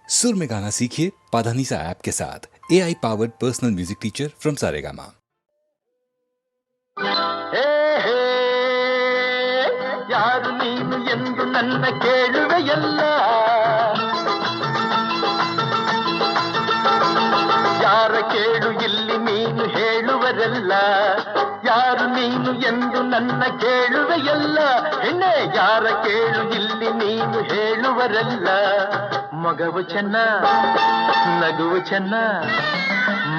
सुर में गाना सीखिए पाधानीसा ऐप के साथ। AI powered personal music teacher from Saregama. ಯಾರು ನೀನು ಎಂದು ನನ್ನ ಕೇಳುವೆಯಲ್ಲ, ಯಾರ ಕೇಳು ಇಲ್ಲಿ ನೀನು ಹೇಳುವರಲ್ಲ. ಯಾರು ನೀನು ಎಂದು ನನ್ನ ಕೇಳುವೆಯಲ್ಲ, ಹೆಣ್ಣೆ ಯಾರ ಕೇಳು ಇಲ್ಲಿ ನೀನು ಹೇಳುವರಲ್ಲ. ಮಗವು ಚೆನ್ನ ನಗುವು ಚೆನ್ನ,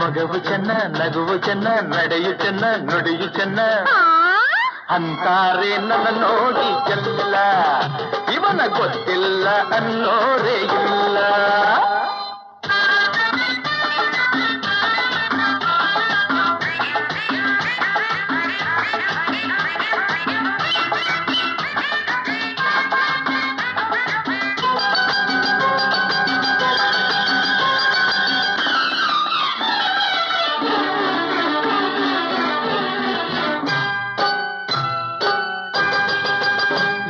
ಮಗವು ಚೆನ್ನ ನಗುವು ಚೆನ್ನ, ನಡೆಯು ಚೆನ್ನ ನುಡಿಯು ಚೆನ್ನ ಅಂತಾರೆ ನನ್ನ ನೋಡಿ ಎಲ್ಲ. ಇವನ ಗೊತ್ತಿಲ್ಲ ಅನ್ನೋರೇ ಇಲ್ಲ.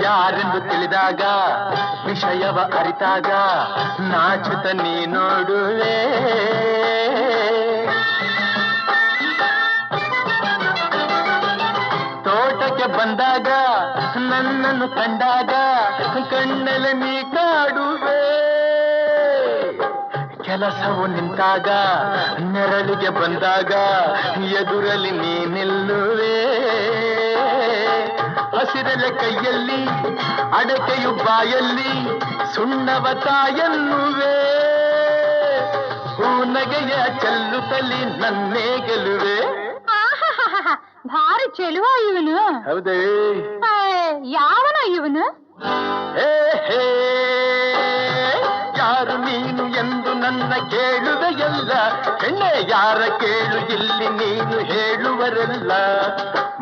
ಯಾರೆಂದು ತಿಳಿದಾಗ ವಿಷಯವ ಅರಿತಾಗ ನಾಚುತ್ತ ನೀ ನೋಡುವೆ. ತೋಟಕ್ಕೆ ಬಂದಾಗ ನನ್ನನ್ನು ಕಂಡಾಗ ಕಣ್ಣಲ್ಲಿ ನೀ ಕಾಡುವೆ. ಕೆಲಸವು ನಿಂತಾಗ ನೆರಳಿಗೆ ಬಂದಾಗ ಎದುರಲ್ಲಿ ನೀ ನಿಲ್ಲುವೆ. ಹಸಿರಲೆ ಕೈಯಲ್ಲಿ ಅಡಕೆಯು ಬಾಯಲ್ಲಿ ಸುಣ್ಣವ ತಾಯನ್ನುವೆ. ಹೂನಗೆಯ ಚೆಲ್ಲುತ್ತಲಿ ನನ್ನೇ ಗೆಲುವೆ. ಭಾರಿ ಚೆಲುವ ಇವನು. ಹೌದೇ? ಯಾವನ ಇವನು? ಯಾರು ನೀನು ಎಂದು ನನ್ನ ಕೇಳುವೆಯಲ್ಲ, ಹೆಣ್ಣೆ ಯಾರ ಕೇಳು ಇಲ್ಲಿ ನೀನು ಹೇಳುವರಲ್ಲ.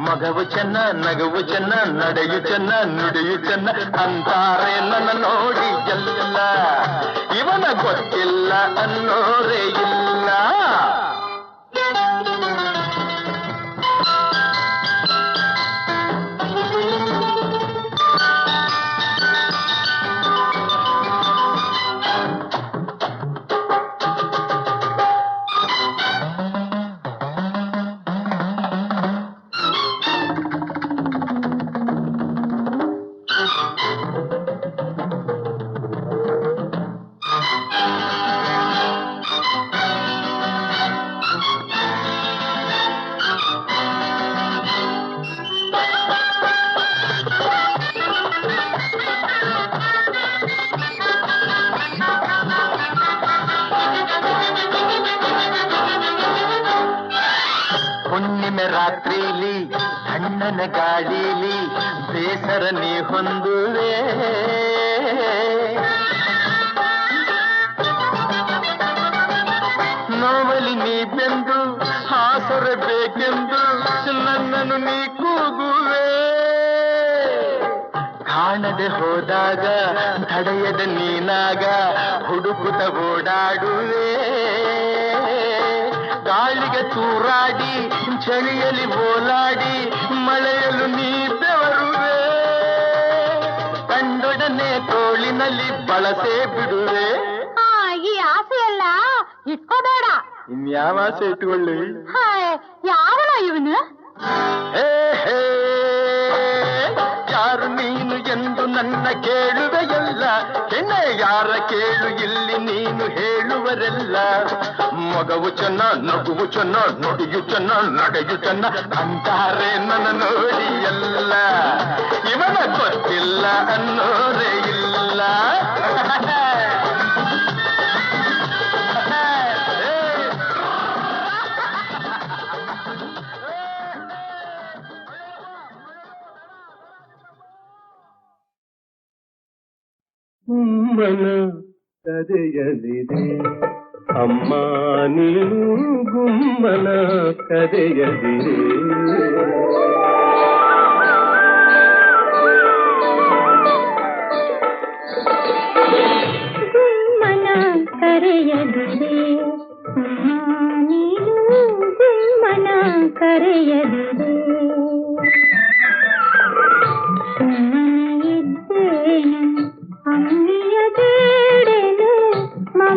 ಮಗವು ಚೆನ್ನ ನಗುವು ಚೆನ್ನ, ನಡೆಯು ಚೆನ್ನ ನುಡಿಯು ಚೆನ್ನ ಅಂತಾರೆ ನನ್ನ ನೋಡಿ ಎಲ್ಲ. ಇವನ ಗೊತ್ತಿಲ್ಲ ಅನ್ನೋರೇ ಇಲ್ಲ. ಹುಣ್ಣಿಮೆ ರಾತ್ರಿಲಿ ತಣ್ಣನ ಗಾಳಿಲಿ ಬೇಸರ ನೀ ಹೊಂದುವೆ. ನೋವಲಿ ನೀ ಬೆಂದು ಹಾಸರಬೇಕೆಂದು ನನ್ನನ್ನು ನೀ ಕೂಗುವೆ. ಕಾಣದೆ ಹೋದಾಗ ತಡೆಯದ ನೀನಾಗ ಹುಡುಕುತ್ತ ಓಡಾಡುವೆ. ಗಾಳಿಗೆ ತೂರಾಡಿ ಚಳಿಯಲ್ಲಿ ಓಲಾಡಿ ಮಳೆಯಲು ನೀ ಬೆವರುವೆ. ಕಂಡೊಡನೆ ತೋಳಿನಲ್ಲಿ ಬಳಸೇ ಬಿಡುವೆ. ಈ ಆಸೆ ಎಲ್ಲ ಇಟ್ಕೋಬೇಡ. ಇನ್ಯಾವ ಆಸೆ ಇಟ್ಕೊಳ್ಳಿ? ಯಾವನ ಇವನು? ಯಾರು ನೀನು ಎಂದು ನನ್ನ ಕೇಳುವೆಯಲ್ಲ, ಹೆಣ್ಣೆ ಯಾರ ಕೇಳು ಇಲ್ಲಿ ನೀನು ಹೇಳುವರೆಲ್ಲ. ಮಗವು ಚೆನ್ನ ನಗುವು ಚೆನ್ನ ನುಡಿಯು ಚೆನ್ನ ನಡೆಯು ಚೆನ್ನ ಅಂತಾರೆ ನನ್ನ ನೋಡಿ ಎಲ್ಲ. ಇವನ ಗೊತ್ತಿಲ್ಲ ಅನ್ನೋರೇ ಇಲ್ಲ. ಗುಮ್ಮನ ಕರೆಯಲಿದೆ ಅಮ್ಮ ನೀನು, ಗುಮ್ಮನ ಕರೆಯಲಿದೆ. ಗುಮ್ಮನ ಕರೆಯಲಿದೆ ಅಮ್ಮ ನೀನು, ಗುಮ್ಮನ ಕರೆಯಲಿದೆ. ಸುಮ್ಮನೆ ಇದ್ದೇನು ಅಮ್ಮಿಯ ಬೇಡೆನು, ಮಮ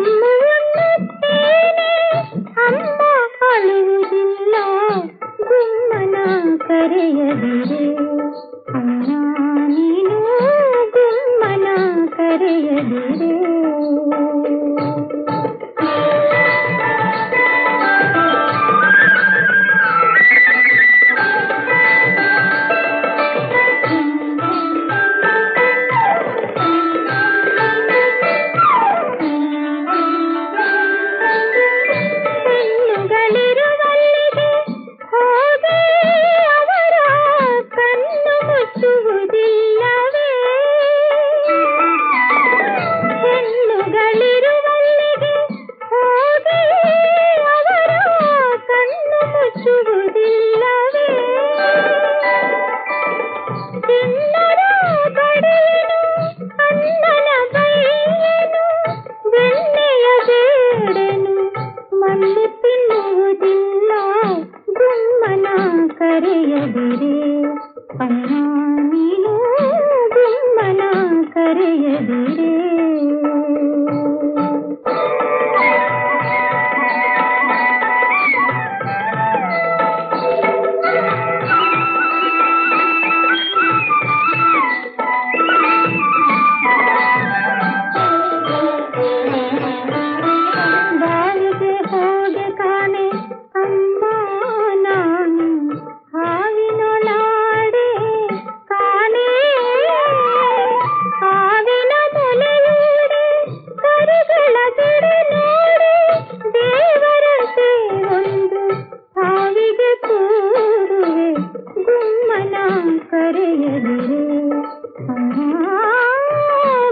ಜಾತ್ರೆ ನೋಡಿ ದೇವರ ಸೇರೊಂದು ಸಾವಿಗೆ ಕೂರುವೆ ಗುಮ್ಮನ ಕರೆಯದಿರೆ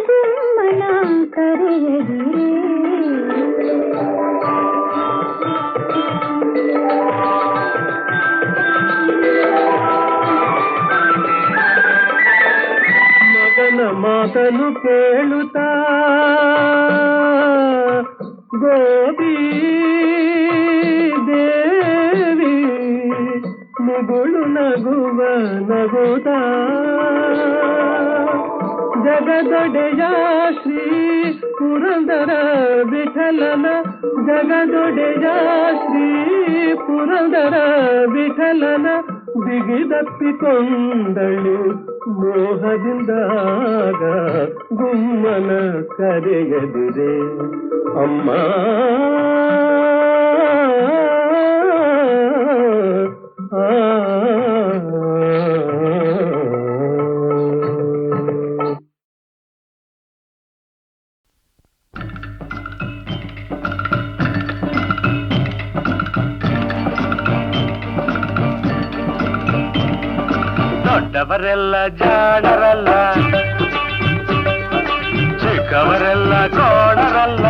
ಗುಮ್ಮನ ಕರೆಯದಿರೆ ಮಗನ ಮಾತನು ಕೇಳುತ್ತಾ ಗೋಪಿ ದೇವಿ ಮುಗುಳು ನಗುವ ನಗುತ್ತ ಜಗದೊಡೆಯ ಶ್ರೀ ಪುರಂದರ ವಿಠಲನ ಜಗದೊಡೆಯ ಶ್ರೀ ಪುರಂದರ ವಿಠಲನ ಬಿಗಿದಪ್ಪಿಕೊಂಡಳು ಮೋಹದಿಂದಾಗ ಗುಮ್ಮನ ಕರೆಯದಿರೆ ಅಮ್ಮ ದೊಡ್ಡವರೆಲ್ಲ ಜಾಣರಲ್ಲ, ಚಿಕ್ಕವರೆಲ್ಲ ಕೋಣರಲ್ಲ.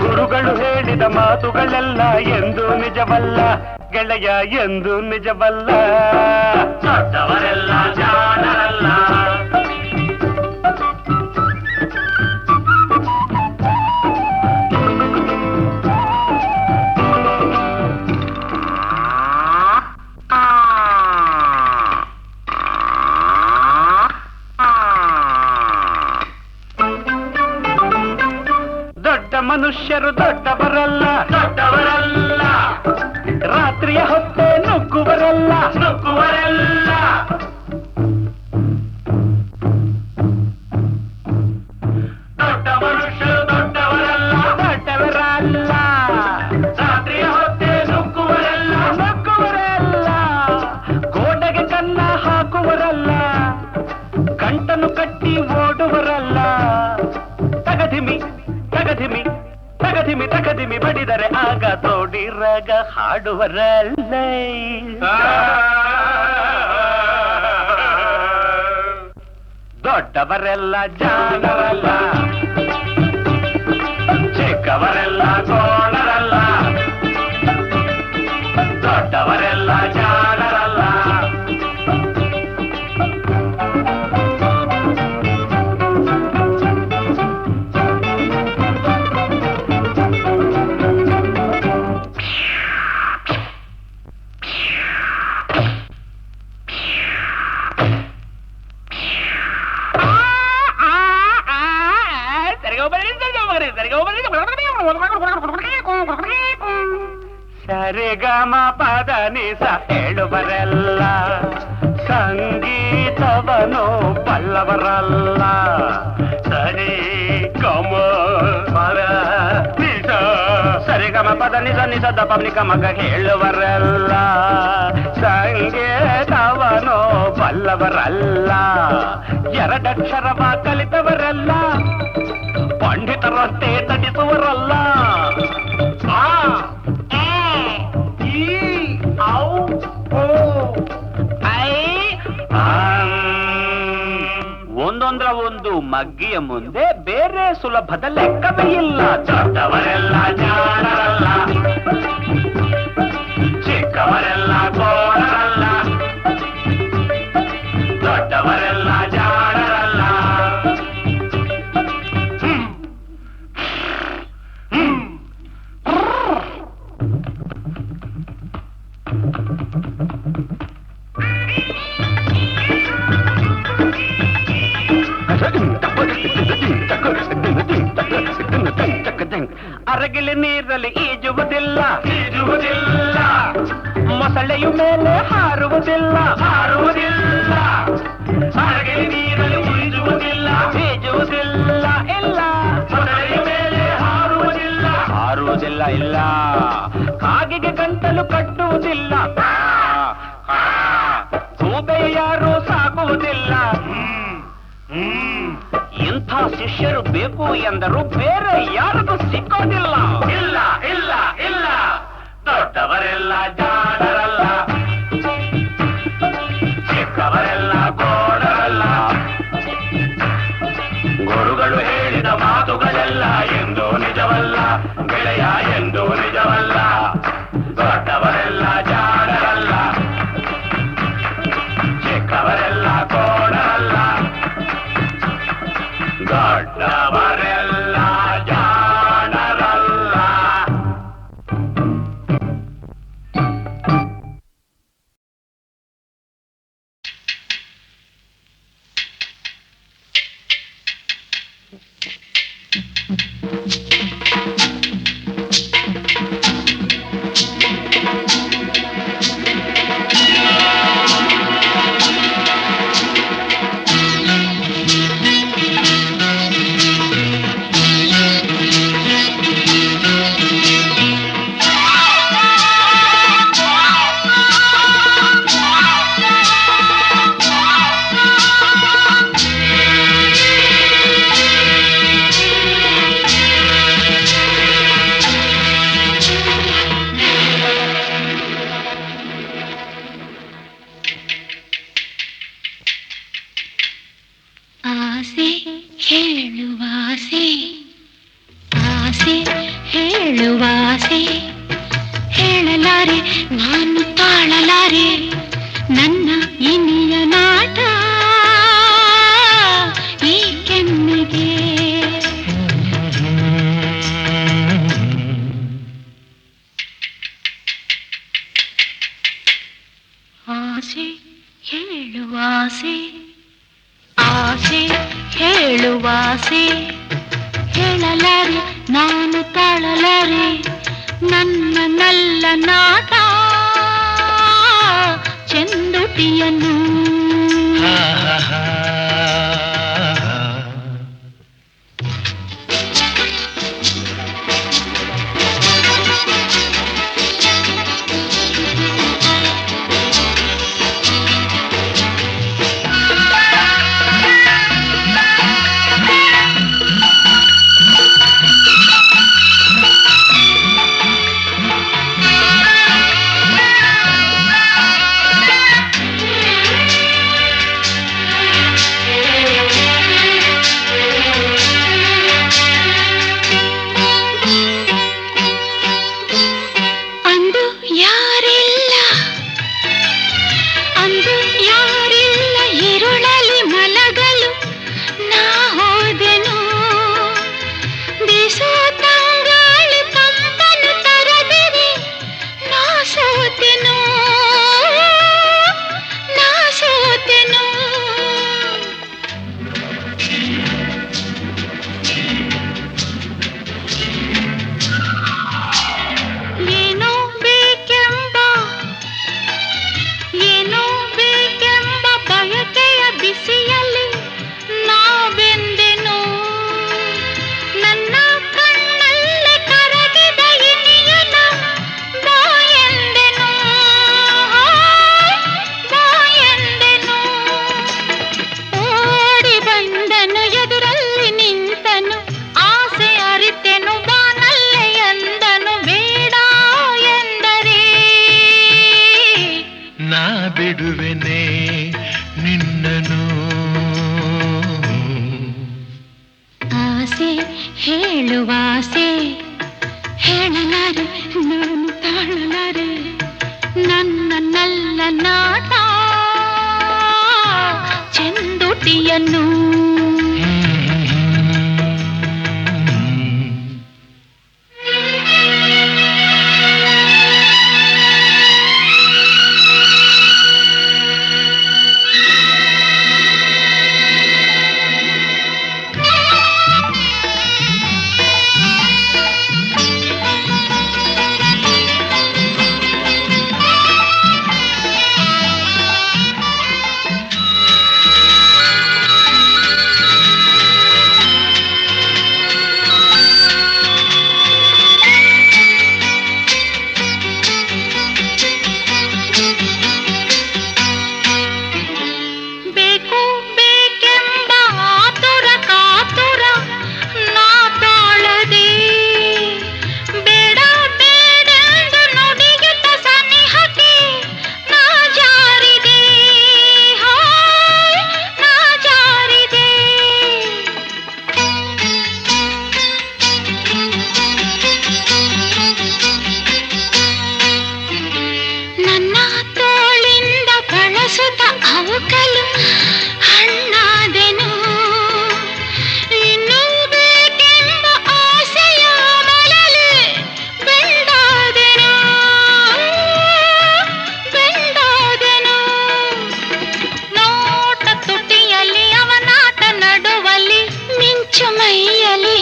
ಗುರುಗಳು ಹೇಳಿದ ಮಾತುಗಳೆಲ್ಲ ಎಂದು ನಿಜವಲ್ಲ ಗೆಳೆಯ, ಎಂದು ನಿಜವಲ್ಲ. ದೊಡ್ಡವರೆಲ್ಲ ಜಾಣರಲ್ಲ, ಮನುಷ್ಯರು ದೊಡ್ಡವರಲ್ಲ, ದೊಡ್ಡವರಲ್ಲ. ರಾತ್ರಿಯ ಹೊತ್ತೆ ನುಗ್ಗುವರಲ್ಲ, ನುಗ್ಗುವರಲ್ಲ. ದೊಡ್ಡ ಮನುಷ್ಯರು ದೊಡ್ಡವರಲ್ಲ, ದೊಡ್ಡವರಲ್ಲ. ರಾತ್ರಿಯ ಹೊತ್ತೆ ನುಗ್ಗುವರಲ್ಲ, ನುಗ್ಗುವರಲ್ಲ. ಗೋಡೆಗೆ ಕನ್ನ ಹಾಕುವರಲ್ಲ, ಗಂಟನ್ನು ಕಟ್ಟಿ ಓಡುವರಲ್ಲ. ತಗದಿಮಿ ತಗದಿಮಿ ತಗದಿಮಿ ತಗದಿಮಿ ಬಡಿದರೆ ಆಗ ತೋಡಿರಾಗ ಹಾಡುವರಲ್ಲ. ದೊಡ್ಡವರೆಲ್ಲ ಜಾಣರಲ್ಲ, ಚಿಕ್ಕವರೆಲ್ಲ ಕೋಣರಲ್ಲ. ದೊಡ್ಡವರೆಲ್ಲ ಜಾಣರಲ್ಲ, ಸರಿಗಮ ಪದ ನಿಸ ಹೇಳುವರೆಲ್ಲ, ಸಂಗೀತವನು ಬಲ್ಲವರಲ್ಲ. ಸರಿ ಗಮ ಪದ ನಿಸ ಸರಿಗಮ ಪದ ನಿಸ ನಿಸ ದಪ ನಿಕ ಮಗ ಹೇಳುವರಲ್ಲ, ಸಂಗೀತವನು ಬಲ್ಲವರಲ್ಲ. ಎರಡಕ್ಷರವ ಕಲಿತವರಲ್ಲ, ಪಂಡಿತರಂತೆ ತಡಿಸುವರಲ್ಲ. ಒಂದೊಂದರ ಒಂದು ಮಗ್ಗಿಯ ಮುಂದೆ ಬೇರೆ ಸುಲಭದ ಲೆಕ್ಕವೇ ಇಲ್ಲ. ದೊಡ್ಡವರೆಲ್ಲ ಜಾಣರಲ್ಲ, ಚಿಕ್ಕವರೆಲ್ಲ ಕೋಣರಲ್ಲ. ದೊಡ್ಡವರೆಲ್ಲ ಜಾಣರಲ್ಲ, ಅರಗಿಲಿ ನೀರಲ್ಲಿ ಈಜುವುದಿಲ್ಲ, ಈಜುವುದಿಲ್ಲ. ಮೊಸಳೆಯು ಮೇಲೆ ಹಾರುವುದಿಲ್ಲ, ಹಾರುವುದಿಲ್ಲ. ಅರಗಿಲಿ ನೀರಲ್ಲಿ ಈಜುವುದಿಲ್ಲ, ಈಜುವುದಿಲ್ಲ. ಇಲ್ಲ, ಮೊಸಳೆಯ ಮೇಲೆ ಹಾರುವುದಿಲ್ಲ, ಹಾರುವುದಿಲ್ಲ. ಇಲ್ಲ, ಕಾಗಿಗೆ ಗಂಟಲು ಕಟ್ಟುವುದಿಲ್ಲ, ಗೂಬೆ ಯಾರು ಸಾಕುವುದಿಲ್ಲ. ಇಂಥ ಶಿಷ್ಯರು ಬೇಕು ಎಂದರು ಬೇರೆ ಯಾರಿಗೂ ಸಿಕ್ಕೋದಿಲ್ಲ. ಇಲ್ಲ ಇಲ್ಲ ಇಲ್ಲ, ದೊಡ್ಡವರೆಲ್ಲ ಜಾಣರಲ್ಲ, ಚಿಕ್ಕವರೆಲ್ಲ ಗೋಡರಲ್ಲ. ಗುರುಗಳು ಹೇಳಿದ ಮಾತುಗಳೆಲ್ಲ ಎಂದೂ ನಿಜವಲ್ಲ ಗೆಳೆಯ, ಎಂದೂ ನಿಜವಲ್ಲ. ದೊಡ್ಡವರೆಲ್ಲ ಜಾಣರಲ್ಲ, ಚಿಕ್ಕವರೆಲ್ಲ ಗೋಡರಲ್ಲ. ದೊಡ್ಡವರೆಲ್ಲ ಜಾಣರಲ್ಲ. ಆಸೆ ಹೇಳುವಾಸೆ, ಆಸೆ ಹೇಳುವಾಸೆ, ಹೇಳಲಾರೆ ನಾನು ತಾಳಲಾರೆ ನನ್ನ ಇನಿಯ ನಾಟ ಈ ಕೆನ್ನೆಗೆ. ಆಸೆ ಹೇಳುವಾಸೆ, ಆಸೆ ಹೇಳುವಾಸೆ, ಹೇಳಲಾರೆ ನಾನು ತಾಳಲಾರೆ ನನ್ನ ನಲ್ಲ ನಾಟ ಚೆಂದುಟಿಯನ್ನು. ಬಿಡುವೆನೆ ನಿನ್ನನು. ಆಸೆ ಹೇಳುವಾಸೆ, ಹೇಳಲಾರೆ ನಾನು ತಾಳಲಾರೆ ನನ್ನ ನಲ್ಲ ನಾಟ ಚೆಂದುಟಿಯನ್ನು.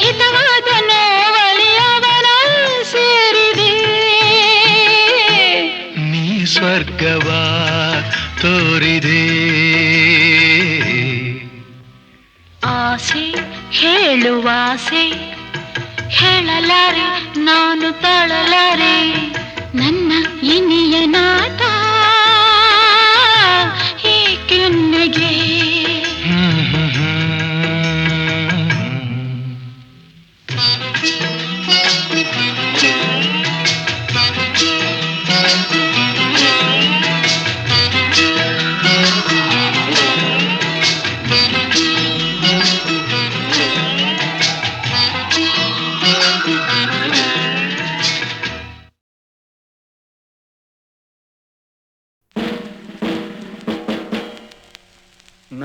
ಹಿತವಾದ ನೋವಳಿ ಅವನ ಸೇರಿದೆ. ನೀ ಸ್ವರ್ಗವ ತೋರಿದೆ. ಆಸೆ ಹೇಳುವಾಸೆ ಹೇಳಲಾರೆ ನಾನು ತಾಳಲಾರೆ. ನನ್ನ ಇನಿಯ ನಾಟ ಈ ಕೆನ್ನೆಗೆ.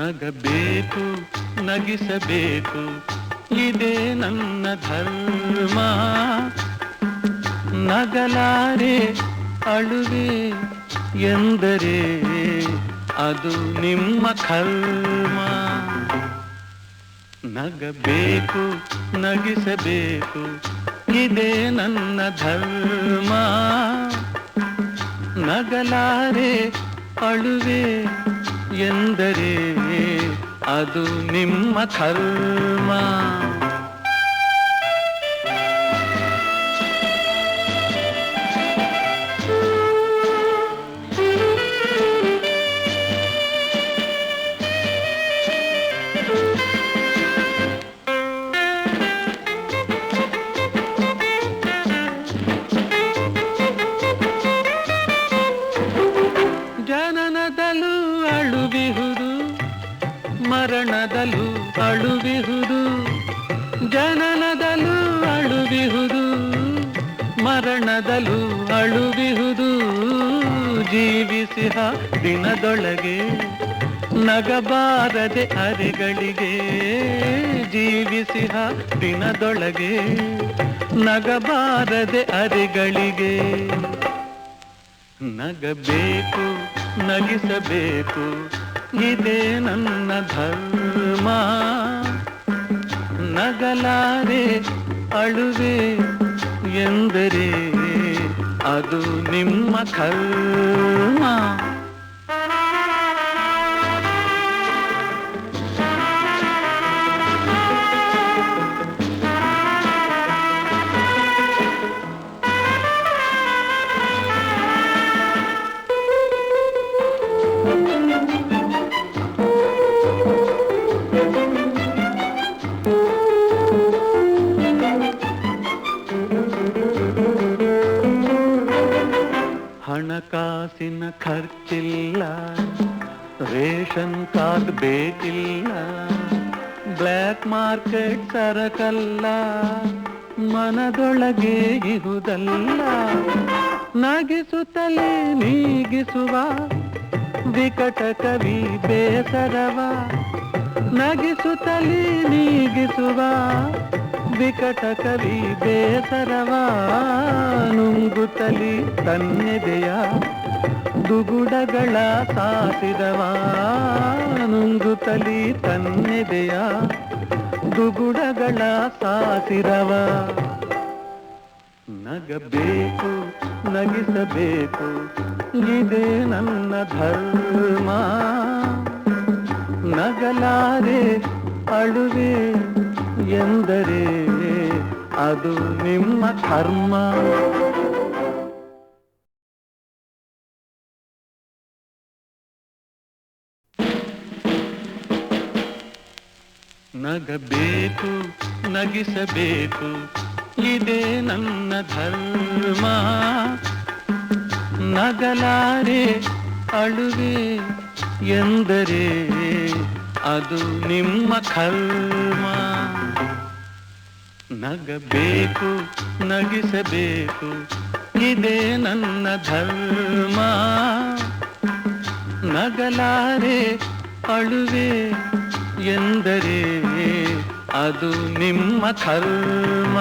ನಗಬೇಕು ನಗಿಸಬೇಕು ಇದೇ ನನ್ನ ಧರ್ಮ. ನಗಲಾರೆ ಅಳುವೆ ಎಂದರೆ ಅದು ನಿಮ್ಮ ಕರ್ಮ. ನಗಬೇಕು ನಗಿಸಬೇಕು ಇದೇ ನನ್ನ ಧರ್ಮ. ನಗಲಾರೆ ಅಳುವೆ ಎಂದರೆ ಅದು ನಿಮ್ಮ ಕರ್ಮ. ಜನನದಲ್ಲೂ ಅಳುವಿಹುದು ಮರಣದಲ್ಲೂ ಅಳುವಿಹುದು. ಜನನದಲ್ಲೂ ಅಳುವಿಹುದು ಮರಣದಲ್ಲೂ ಅಳುವಿಹುದು. ಜೀವಿಸಿಹ ದಿನದೊಳಗೆ ನಗಬಾರದೆ ಅರೆಗಳಿಗೆ. ಜೀವಿಸಿಹ ದಿನದೊಳಗೆ ನಗಬಾರದೆ ಅರೆಗಳಿಗೆ. ನಗಬೇಕು ನಗಿಸಬೇಕು ಇದೇ ನನ್ನ ಧರ್ಮ. ನಗಲಾರೆ ಅಳುವೆ ಎಂದರೆ ಅದು ನಿಮ್ಮ ಕರ್ಮ. ಹಣಕಾಸಿನ ಖರ್ಚಿಲ್ಲ, ರೇಷನ್ ಕಾರ್ಡ್ ಬೇಕಿಲ್ಲ, ಬ್ಲ್ಯಾಕ್ ಮಾರ್ಕೆಟ್ ಸರಕಲ್ಲ, ಮನದೊಳಗೆ ಇಹುದಲ್ಲ. ನಗಿಸುತ್ತಲೇ ನೀಗಿಸುವ ವಿಕಟ ಕವಿ ಬೇಸರವ. ನಗಿಸುತ್ತಲೇ ನೀಗಿಸುವ ವಿಕಟ ಕವಿ ಬೇಸರವ. ನುಂಗುತ್ತಲಿ ತನ್ನೆದೆಯ ದುಗುಡಗಳ ಸಾಸಿರವ. ನುಂಗುತ್ತಲಿ ತನ್ನೆದೆಯ ದುಗುಡಗಳ ಸಾಸಿರವ. ನಗಬೇಕು ನಗಿಸಬೇಕು ಇದೇ ನನ್ನ ಧರ್ಮ. ನಗಲಾರೆ ಅಳುವೆ ಎಂದರೆ ಅದು ನಿಮ್ಮ ಕರ್ಮ. ನಗಬೇಕು ನಗಿಸಬೇಕು ಇದೇ ನನ್ನ ಧರ್ಮ. ನಗಲಾರೆ ಅಳುವೆ ಎಂದರೆ ಅದು ನಿಮ್ಮ ಕರ್ಮ. ನಗಬೇಕು ನಗಿಸಬೇಕು ಇದೇ ನನ್ನ ಧರ್ಮ. ನಗಲಾರೆ ಅಳುವೆ ಎಂದರೆ ಅದು ನಿಮ್ಮ ಕರ್ಮ.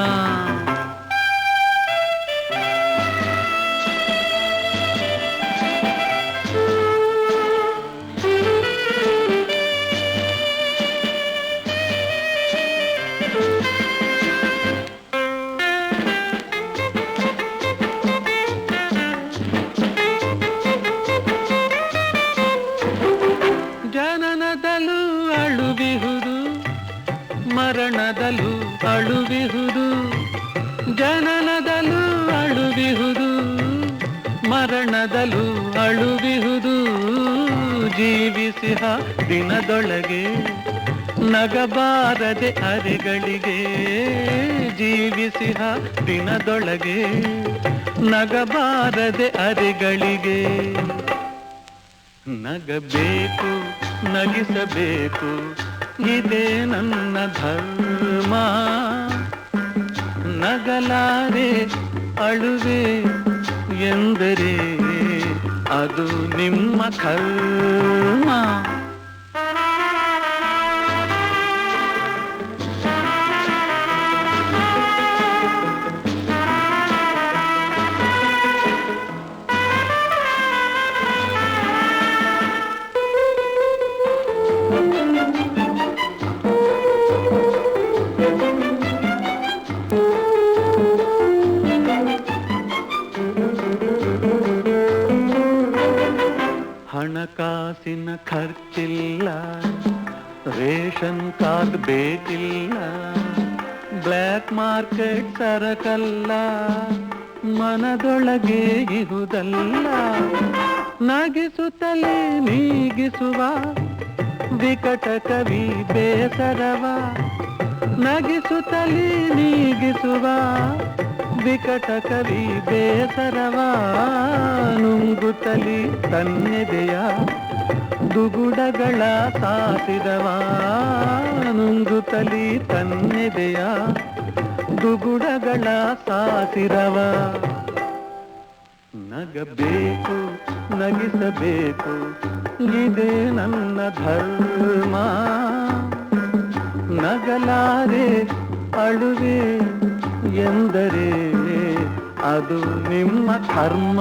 ಅಳುವಿಹುದು, ಜನನದಲ್ಲೂ ಅಳುವಿಹುದು, ಮರಣದಲ್ಲೂ ಅಳುವಿಹುದು. ಜೀವಿಸಿಹ ದಿನದೊಳಗೆ ನಗಬಾರದೆ ಅರೆಗಳಿಗೆ, ಜೀವಿಸಿಹ ದಿನದೊಳಗೆ ನಗಬಾರದೆ ಅರೆಗಳಿಗೆ. ನಗಬೇಕು ನಗಿಸಬೇಕು ಇದೇ ನನ್ನ ಧರ್ಮ, ನಗಲಾರೆ ಅಳುವೆ ಎಂದರೆ ಅದು ನಿಮ್ಮ ಕರ್ಮ. ಹಣಕಾಸಿನ ಖರ್ಚಿಲ್ಲ, ರೇಷನ್ ಕಾರ್ಡ್ ಬೇಕಿಲ್ಲ, ಬ್ಲ್ಯಾಕ್ ಮಾರ್ಕೆಟ್ ಸರಕಲ್ಲ, ಮನದೊಳಗೆ ಇರುವುದಲ್ಲ. ನಗಿಸುತ್ತಲೇ ನೀಗಿಸುವ ವಿಕಟ ಕವಿ ಬೇಸರವ, ನಗಿಸುತ್ತಲೇ ನೀಗಿಸುವ ವಿಕಟ ಕವಿ ಬೇಸರವ. ನುಂಗುತ್ತಲಿ ತನ್ನೆದೆಯ ದುಗುಡಗಳ ಸಾಸಿದವ, ನುಂಗುತ್ತಲಿ ತನ್ನೆದೆಯ ದುಗುಡಗಳ ಸಾಸಿರವ. ನಗಬೇಕು ನಗಿಸಬೇಕು ಇದೇ ನನ್ನ ಧರ್ಮ, ನಗಲಾರೆ ಅಳುವೆ ಎಂದರೆ ಅದು ನಿಮ್ಮ ಕರ್ಮ.